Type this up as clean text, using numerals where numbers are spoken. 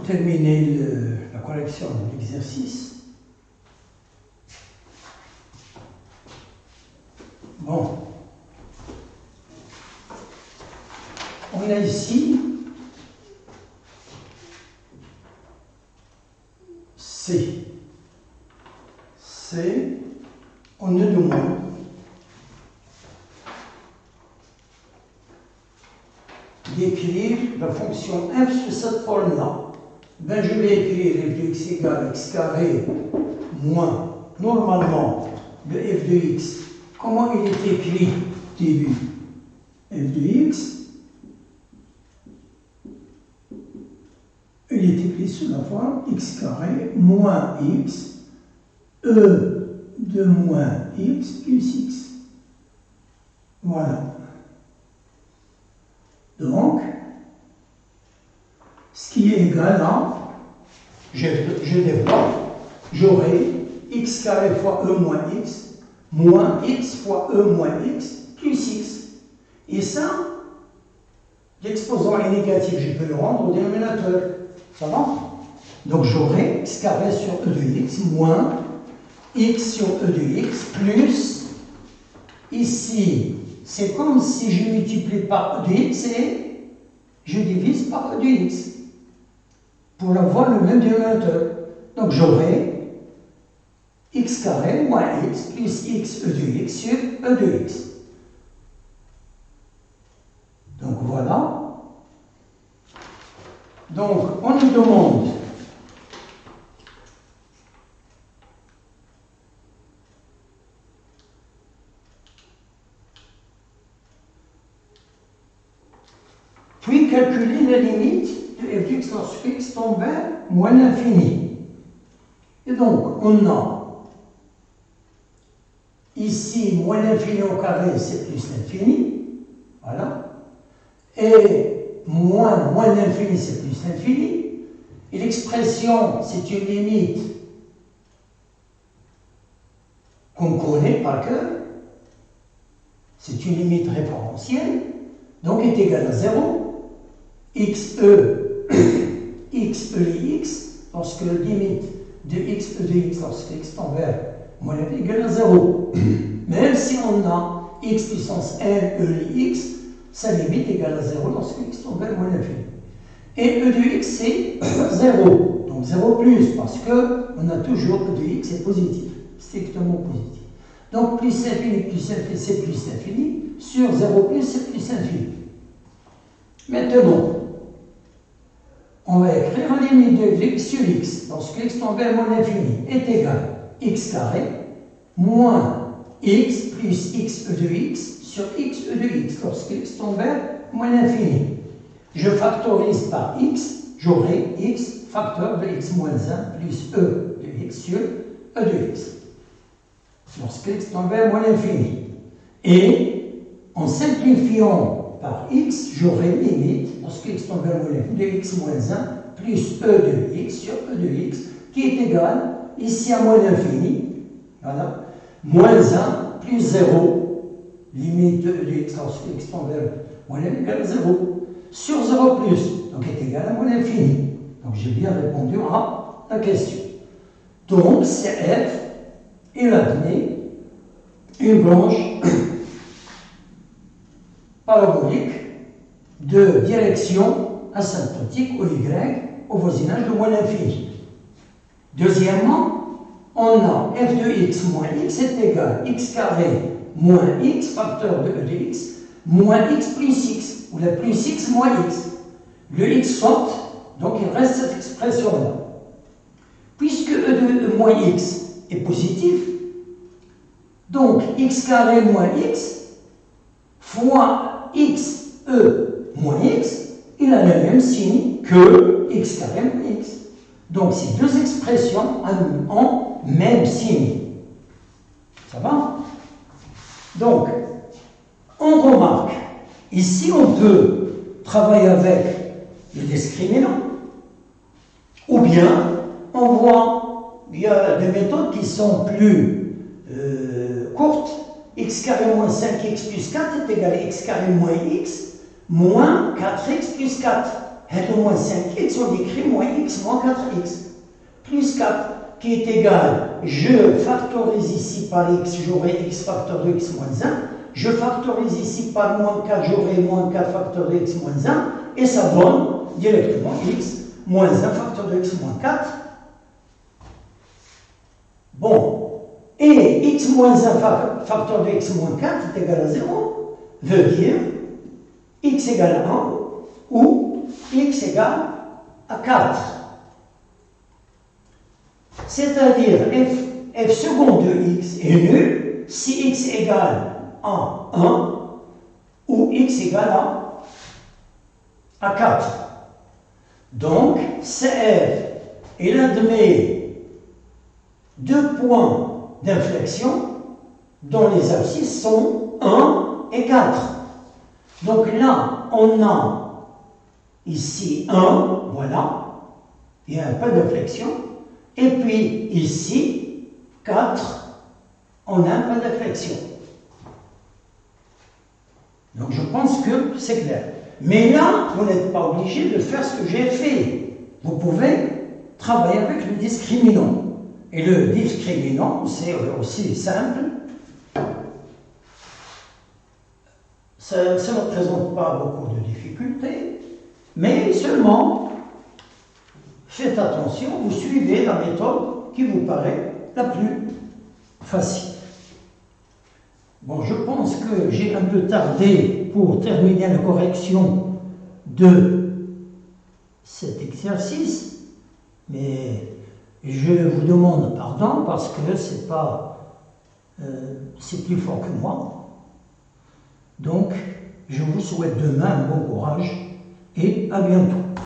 terminer la correction de l'exercice. Bon. On a ici C. C, on nous demande d'écrire la fonction f sous cette forme-là. Ben, je vais écrire f de x égale x carré moins, normalement, le f de x. Comment il est écrit au début? F de x, il est écrit sous la forme x carré moins x, e de moins x plus x. Voilà. Donc, ce qui est égal à, je développe, j'aurai x carré fois e moins x fois e moins x plus x. Et ça, l'exposant est négatif, je peux le rendre au dénominateur. Ça va? Donc j'aurai x carré sur e de x moins x sur e de x plus, ici, c'est comme si je multiplie par e de x et je divise par e de x pour avoir le même dénominateur. Donc j'aurai x carré moins x plus x e de x sur e de x. Donc voilà. Donc on nous demande puis calculer la limite de f de x lorsque x tend vers moins l'infini. Et donc on a ici moins l'infini au carré, c'est plus l'infini. Voilà. Et moins l'infini, c'est plus l'infini. Et l'expression, c'est une limite qu'on connaît par cœur. C'est une limite référentielle. Donc, est égale à 0. X e de x, lorsque la limite de x e de x, lorsque x tend vers moins l'infini, égale à 0. Même si on a x puissance n e de x, sa limite égale à 0 lorsque x tend vers moins l'infini. Et e de x, c'est 0. Donc 0 plus, parce qu'on a toujours e de x est positif, strictement positif. Donc plus l'infini, c'est plus l'infini. Sur 0 plus, c'est plus l'infini. Maintenant, on va écrire la limite de x sur x, lorsque x tend vers moins l'infini, est égal à x carré moins x plus x e de x sur x e de x, lorsque x tend vers moins l'infini. Je factorise par x, j'aurai x facteur de x moins 1 plus e de x sur e de x, lorsque x tend vers moins l'infini. Et en simplifiant par x, j'aurai limite, lorsque x tend vers moins l'infini, de x moins 1 plus e de x sur e de x, qui est égal, ici à moins l'infini, voilà, moins 1 plus 0, limite de x lorsque x tend vers moins l'infini égale à 0, sur 0 plus, donc est égal à moins l'infini. Donc j'ai bien répondu à la question. Donc CF, il admet une branche parabolique de direction asymptotique au y au voisinage de moins l'infini. Deuxièmement, on a f de x moins x est égal à x carré moins x facteur de e de x moins x plus x, ou la plus x moins x. Le x saute, donc il reste cette expression-là. Puisque e de moins x est positif, donc x carré moins x fois x e moins x, il a le même signe que x carré moins x. Donc ces deux expressions ont même signe. Ça va? Donc, on remarque, ici on peut travailler avec le discriminant, ou bien on voit, il y a des méthodes qui sont plus courtes. X carré moins 5x plus 4 est égal à x carré moins x moins 4x plus 4. et le moins 5x, on écrit moins x moins 4x. Plus 4, qui est égal, je factorise ici par x, j'aurai x facteur de x moins 1. Je factorise ici par moins 4, j'aurai moins 4 facteur de x moins 1. Et ça donne directement x moins 1 facteur de x moins 4. Bon. Et x moins 1 facteur de x moins 4 est égal à 0, veut dire x égale à 1 ou x égale à 4. C'est-à-dire f second de x est nul si x égale à 1 ou x égale à 4. Donc, CF, il admet deux points d'inflexion dont les abscisses sont 1 et 4. Donc là, on a ici 1, voilà, il y a un point d'inflexion, et puis ici, 4, on a un point d'inflexion. Donc je pense que c'est clair. Mais là, vous n'êtes pas obligé de faire ce que j'ai fait. Vous pouvez travailler avec le discriminant. Et le discriminant, c'est aussi simple. Ça ne présente pas beaucoup de difficultés, mais seulement, faites attention, vous suivez la méthode qui vous paraît la plus facile. Bon, je pense que j'ai un peu tardé pour terminer la correction de cet exercice, mais je vous demande pardon parce que c'est plus fort que moi. Donc, je vous souhaite demain un bon courage et à bientôt.